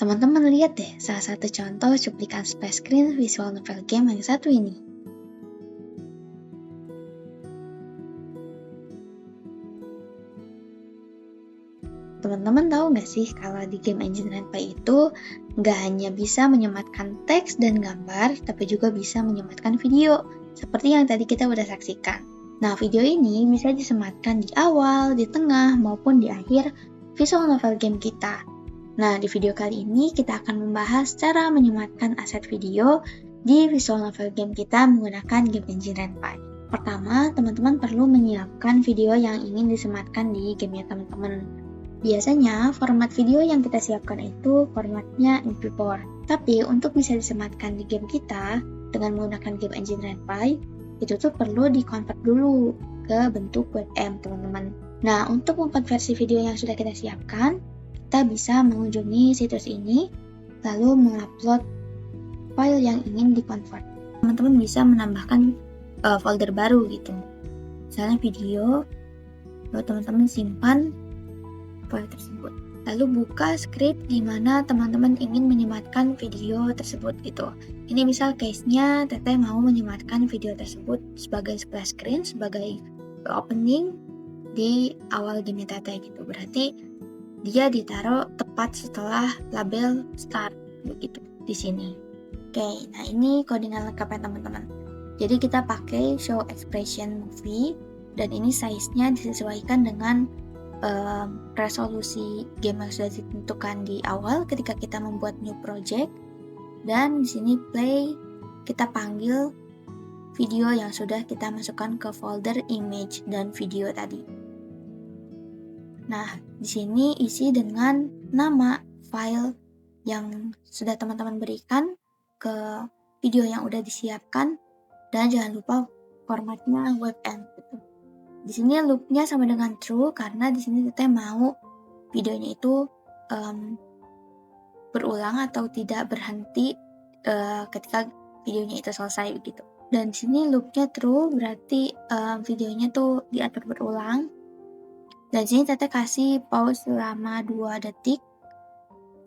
Teman-teman lihat deh salah satu contoh cuplikan splash screen visual novel game yang satu ini. Teman-teman tahu nggak sih kalau di game Engine Ren'Py itu nggak hanya bisa menyematkan teks dan gambar, tapi juga bisa menyematkan video, seperti yang tadi kita udah saksikan. Nah, video ini bisa disematkan di awal, di tengah, maupun di akhir visual novel game kita. Nah, di video kali ini kita akan membahas cara menyematkan aset video di visual novel game kita menggunakan game Engine Ren'Py. Pertama, teman-teman perlu menyiapkan video yang ingin disematkan di gamenya teman-teman. Biasanya, format video yang kita siapkan itu formatnya MP4. Tapi, untuk bisa disematkan di game kita dengan menggunakan game Engine Ren'Py, itu tuh perlu di-convert dulu ke bentuk WebM, teman-teman. Nah, untuk mengkonversi video yang sudah kita siapkan, kita bisa mengunjungi situs ini, lalu mengupload file yang ingin di-convert. Teman-teman bisa menambahkan folder baru gitu. Misalnya video, lalu teman-teman simpan file tersebut. Lalu buka script di mana teman-teman ingin menyematkan video tersebut gitu. Ini misal case-nya Teteh mau menyematkan video tersebut sebagai splash screen, sebagai opening di awal game Teteh gitu. Berarti dia ditaruh tepat setelah label start begitu di sini. Oke, nah ini codingan lengkapnya teman-teman. Jadi kita pakai show expression movie dan ini size-nya disesuaikan dengan resolusi game yang sudah ditentukan di awal ketika kita membuat new project, dan di sini play kita panggil video yang sudah kita masukkan ke folder image dan video tadi. Nah, di sini isi dengan nama file yang sudah teman-teman berikan ke video yang udah disiapkan, dan jangan lupa formatnya WebM gitu. Di sini loopnya sama dengan true karena di sini kita mau videonya itu berulang atau tidak berhenti ketika videonya itu selesai begitu. Dan di sini loopnya true berarti videonya tuh diatur berulang. Dan di sini Teteh kasih pause selama 2 detik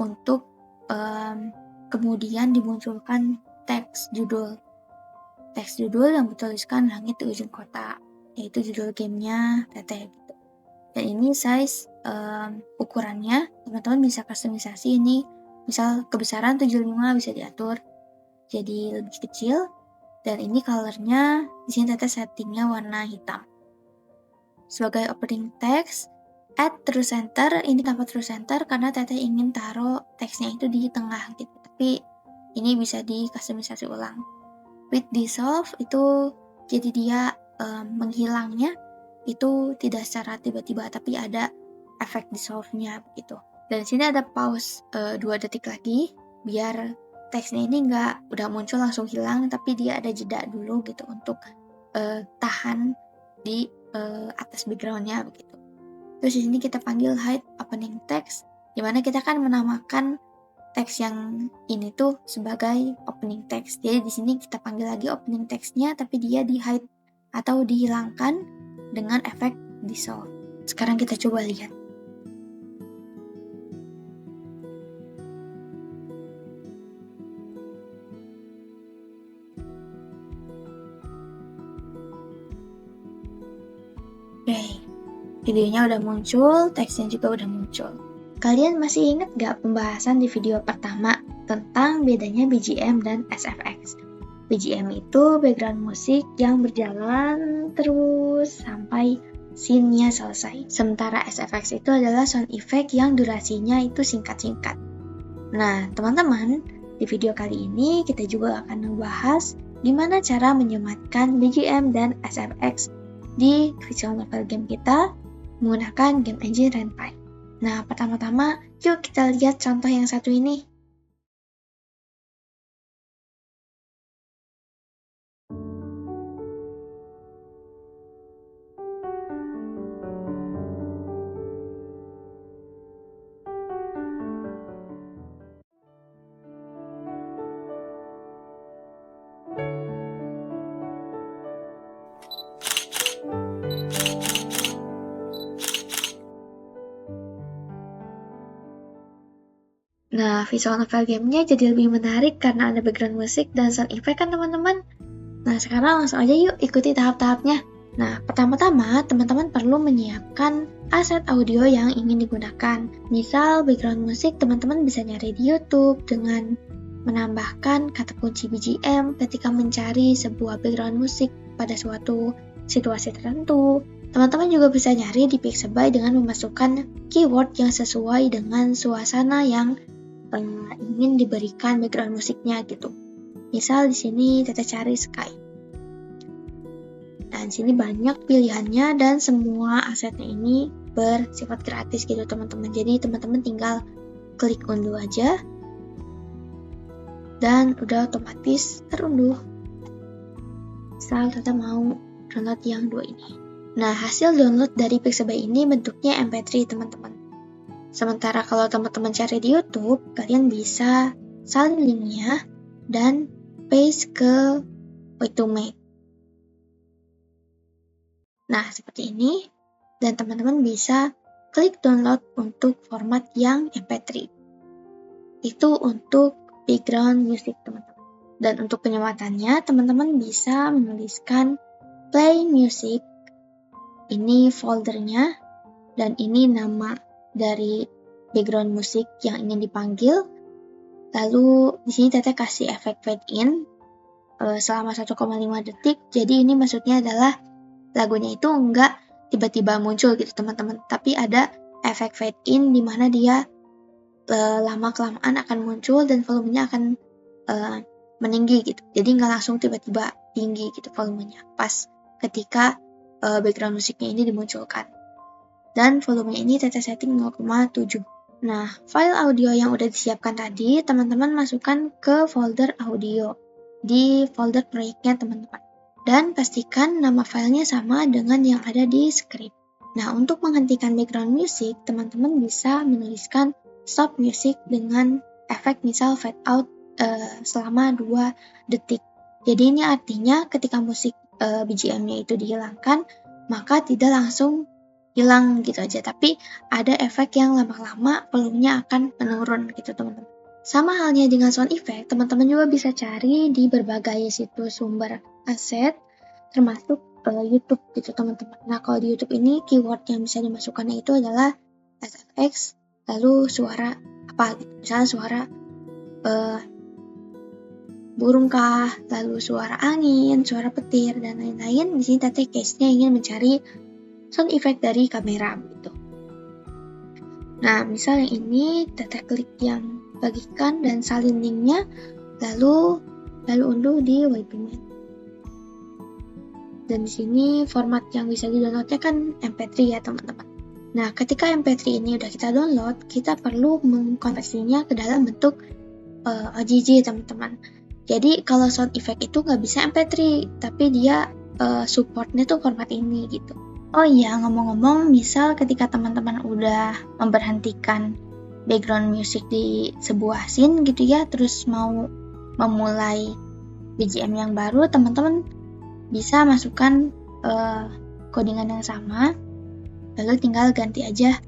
untuk kemudian dimunculkan teks judul yang bertuliskan Langit di Ujung Kota, yaitu judul gamenya Teteh gitu. Dan ini size ukurannya teman-teman bisa customisasi ini, misal kebesaran 75 bisa diatur jadi lebih kecil, dan ini colornya di sini Teteh settingnya warna hitam. Sebagai opening text, add true center, ini tanpa true center karena Teteh ingin taruh teksnya itu di tengah gitu, tapi ini bisa di customisasi ulang. With dissolve itu jadi dia menghilangnya itu tidak secara tiba-tiba, tapi ada efek dissolve-nya begitu. Dan di sini ada pause 2 detik lagi biar teksnya ini nggak udah muncul langsung hilang, tapi dia ada jeda dulu gitu untuk tahan di atas background-nya begitu. Terus di sini kita panggil hide opening text, dimana kita kan menamakan teks yang ini tuh sebagai opening text. Jadi di sini kita panggil lagi opening text-nya, tapi dia di hide atau dihilangkan dengan efek dissolve. Sekarang kita coba lihat. Oke, videonya udah muncul, teksnya juga udah muncul. Kalian masih ingat gak pembahasan di video pertama tentang bedanya BGM dan SFX? BGM itu background musik yang berjalan terus sampai scene-nya selesai. Sementara SFX itu adalah sound effect yang durasinya itu singkat-singkat. Nah, teman-teman, di video kali ini kita juga akan membahas gimana cara menyematkan BGM dan SFX di visual novel game kita menggunakan game Engine Ren'Py. Nah, pertama-tama, yuk kita lihat contoh yang satu ini. Nah, visual novel gamenya jadi lebih menarik karena ada background musik dan sound effect kan teman-teman? Nah, sekarang langsung aja yuk ikuti tahap-tahapnya. Nah, pertama-tama teman-teman perlu menyiapkan aset audio yang ingin digunakan. Misal background musik teman-teman bisa nyari di YouTube dengan menambahkan kata kunci BGM ketika mencari sebuah background musik pada suatu situasi tertentu. Teman-teman juga bisa nyari di Pixabay dengan memasukkan keyword yang sesuai dengan suasana yang ingin diberikan background musiknya gitu. Misal di sini Tete cari sky. Nah, di sini banyak pilihannya dan semua asetnya ini bersifat gratis gitu teman-teman. Jadi teman-teman tinggal klik unduh aja dan udah otomatis terunduh. Misal Tete mau download yang 2 ini. Nah, hasil download dari Pixabay ini bentuknya MP3 teman-teman. Sementara kalau teman-teman cari di YouTube, kalian bisa salin linknya dan paste ke Way2Make. Nah, seperti ini. Dan teman-teman bisa klik download untuk format yang MP3. Itu untuk background music teman-teman. Dan untuk penyematannya, teman-teman bisa menuliskan play music. Ini foldernya, dan ini nama dari background musik yang ingin dipanggil. Lalu di sini Tete kasih efek fade in selama 1,5 detik. Jadi ini maksudnya adalah lagunya itu enggak tiba-tiba muncul gitu teman-teman, tapi ada efek fade in di mana dia lama-kelamaan akan muncul dan volumenya akan meninggi gitu. Jadi nggak langsung tiba-tiba tinggi gitu volumenya pas ketika background musiknya ini dimunculkan. Dan volumenya ini Tete setting 0,7. Nah, file audio yang udah disiapkan tadi, teman-teman masukkan ke folder audio di folder proyeknya teman-teman. Dan pastikan nama filenya sama dengan yang ada di script. Nah, untuk menghentikan background music, teman-teman bisa menuliskan stop music dengan efek misal fade out selama 2 detik. Jadi ini artinya ketika musik BGM-nya itu dihilangkan, maka tidak langsung hilang gitu aja, tapi ada efek yang lama-lama volumenya akan menurun gitu teman-teman. Sama halnya dengan sound effect, teman-teman juga bisa cari di berbagai situs sumber aset, termasuk YouTube gitu teman-teman. Nah, kalau di YouTube ini keyword yang bisa dimasukkannya itu adalah SFX, lalu suara apa gitu, misalnya suara burung kah, lalu suara angin, suara petir, dan lain-lain. Di sini Tete case-nya ingin mencari sound effect dari kamera gitu. Nah, misal yang ini Tete klik yang bagikan dan salin linknya, lalu unduh di Way2Make. Dan di sini format yang bisa di-downloadnya kan MP3 ya teman-teman. Nah, ketika MP3 ini udah kita download, kita perlu mengkonversinya ke dalam bentuk OGG teman-teman. Jadi kalau sound effect itu nggak bisa MP3, tapi dia supportnya tuh format ini gitu. Oh iya, ngomong-ngomong, misal ketika teman-teman udah memberhentikan background music di sebuah scene gitu ya, terus mau memulai BGM yang baru, teman-teman bisa masukkan codingan yang sama, lalu tinggal ganti aja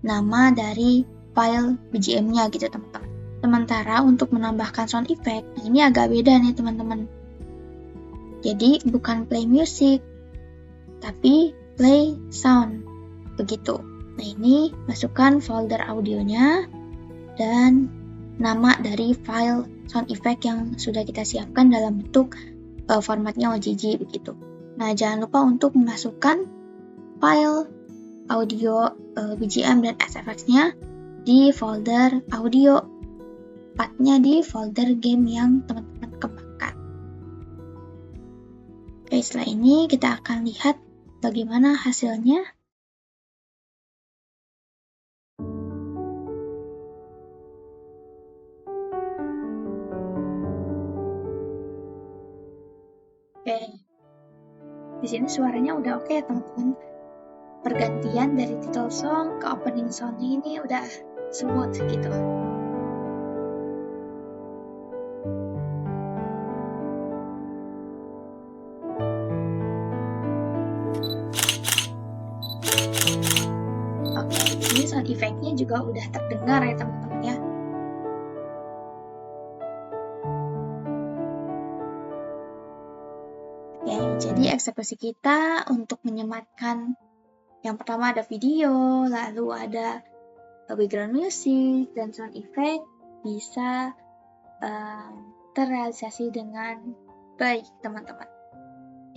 nama dari file BGM-nya gitu teman-teman. Sementara untuk menambahkan sound effect, ini agak beda nih teman-teman. Jadi bukan play music, tapi play sound, begitu. Nah, ini masukkan folder audionya dan nama dari file sound effect yang sudah kita siapkan dalam bentuk formatnya OGG begitu. Nah, jangan lupa untuk memasukkan file audio BGM dan SFX-nya di folder audio, tepatnya di folder game yang teman-teman kembangkan. Oke, setelah ini kita akan lihat bagaimana hasilnya. Oke, di sini suaranya udah oke ya teman-teman. Pergantian dari title song ke opening song ini udah smooth gitu. Oke, ini sound effect-nya juga udah terdengar ya teman-teman ya. Jadi eksekusi kita untuk menyematkan yang pertama ada video, lalu ada background music, dan sound effect bisa terrealisasi dengan baik, teman-teman.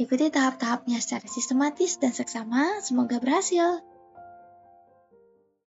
Ikuti tahap-tahapnya secara sistematis dan seksama, semoga berhasil.